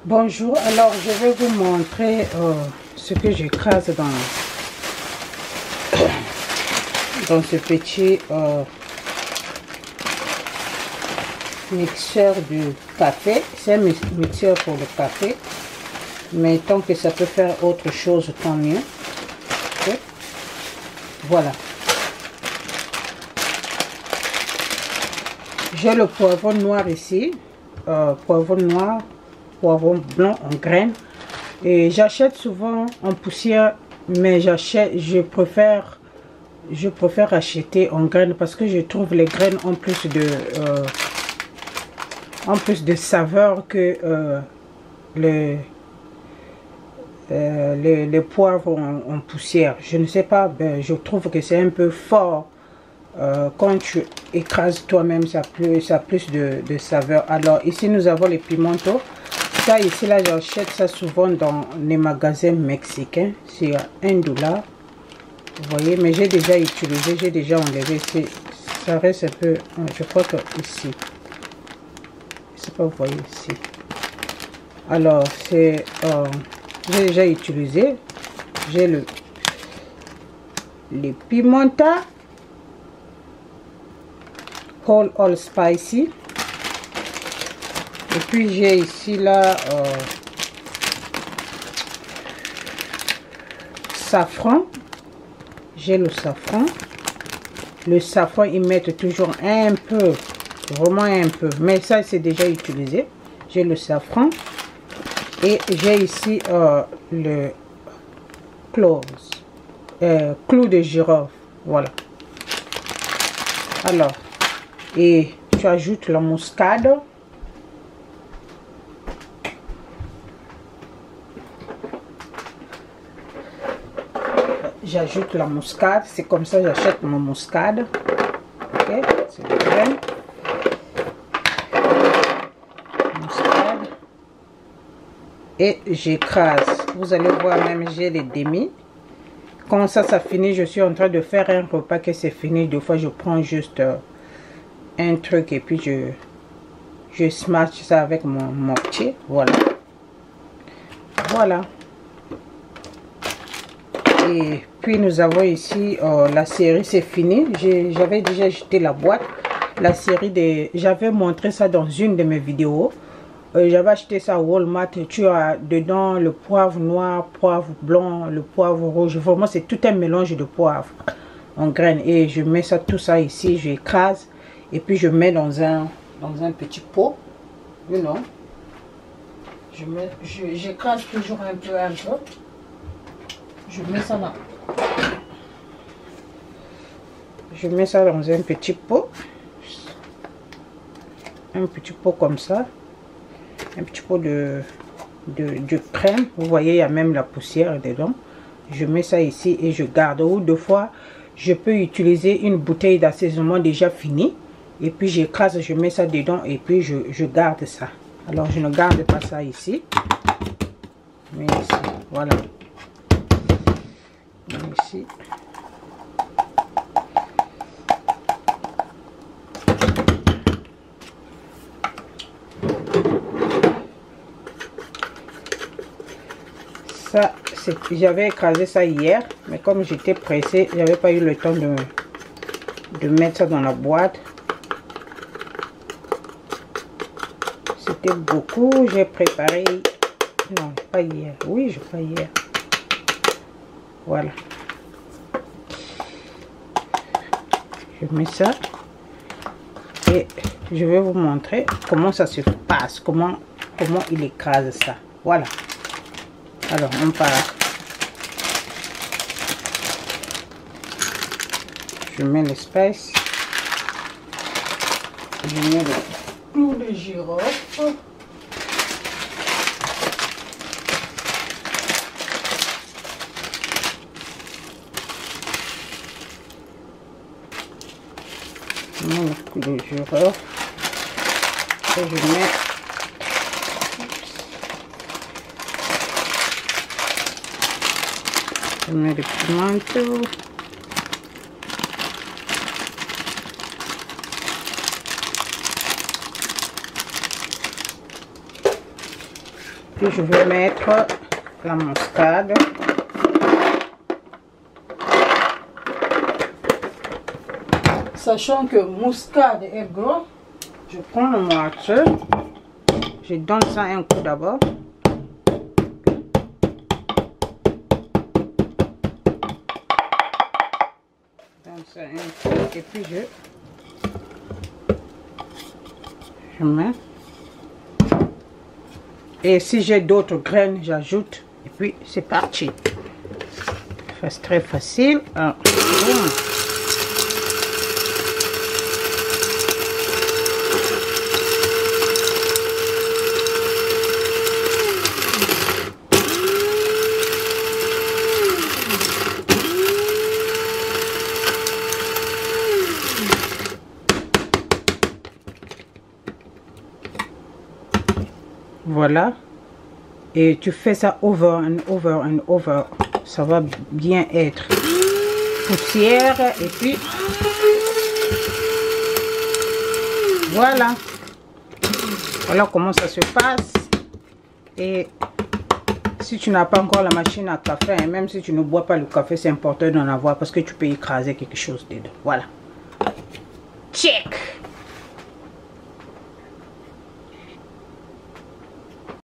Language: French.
Bonjour, alors je vais vous montrer ce que j'écrase dans ce petit mixeur du café. C'est un mixeur pour le café, mais tant que ça peut faire autre chose, tant mieux. Okay. Voilà. J'ai le poivron noir ici, poivron noir, poivron blanc en graines, et j'achète souvent en poussière, mais je préfère acheter en graines parce que je trouve les graines en plus de saveur que les poivres en poussière. Je ne sais pas, ben, je trouve que c'est un peu fort. Quand tu écrases toi-même, ça a plus de saveur. Alors ici nous avons les pimentos. Ça ici là, j'achète ça souvent dans les magasins mexicains. C'est à $1. Vous voyez, mais j'ai déjà utilisé, j'ai déjà enlevé. Ça reste un peu, je crois que ici, je sais pas, vous voyez ici. Alors c'est, j'ai déjà utilisé. J'ai les pimentas whole all spicy. Et puis j'ai ici là safran. J'ai le safran. Le safran, ils mettent toujours un peu, vraiment un peu, mais ça c'est déjà utilisé. J'ai le safran et j'ai ici le clou de girofle. Voilà. Alors, et tu ajoutes la muscade. J'ajoute la muscade, c'est comme ça j'achète mon muscade. Ok, c'est le grain. Muscade. Et j'écrase. Vous allez voir, même j'ai les demi. Quand ça finit, je suis en train de faire un repas que c'est fini. Des fois, je prends juste un truc et puis je smash ça avec mon mortier. Voilà. Voilà. Et puis nous avons ici la série, c'est fini. J'avais déjà jeté la boîte. La série j'avais montré ça dans une de mes vidéos. J'avais acheté ça à Walmart. Tu as dedans le poivre noir, poivre blanc, le poivre rouge. Vraiment, c'est tout un mélange de poivre en graines. Et je mets ça, tout ça ici, j'écrase. Et puis je mets dans un petit pot. You know. J'écrase toujours un peu. Je mets ça là. Je mets ça dans un petit pot. Un petit pot comme ça. Un petit pot de crème. Vous voyez, il y a même la poussière dedans. Je mets ça ici et je garde. Ou deux fois, je peux utiliser une bouteille d'assaisonnement déjà finie. Et puis j'écrase, je mets ça dedans et puis je garde ça. Alors je ne garde pas ça ici. Mais ici, voilà. Ici. Ça, j'avais écrasé ça hier, mais comme j'étais pressée, j'avais pas eu le temps de mettre ça dans la boîte. C'était beaucoup, j'ai préparé, non, pas hier, oui, je pas hier. Voilà. Je mets ça et je vais vous montrer comment ça se passe, comment il écrase ça. Voilà. Alors on part. Je mets l'espèce. Je mets le clou de girofle. Je mets le clou de girofle. Et je mets les pimentos. Puis je vais mettre la muscade. Sachant que muscade est gros, je prends le morceau, je donne ça un coup d'abord. Donne ça un coup et puis je mets. Et si j'ai d'autres graines, j'ajoute. Et puis c'est parti. C'est très facile. Alors, boum. Voilà, et tu fais ça over and over and over, ça va bien être poussière. Et puis voilà comment ça se passe. Et si tu n'as pas encore la machine à café, et même si tu ne bois pas le café, c'est important d'en avoir parce que tu peux écraser quelque chose dedans. Voilà, check.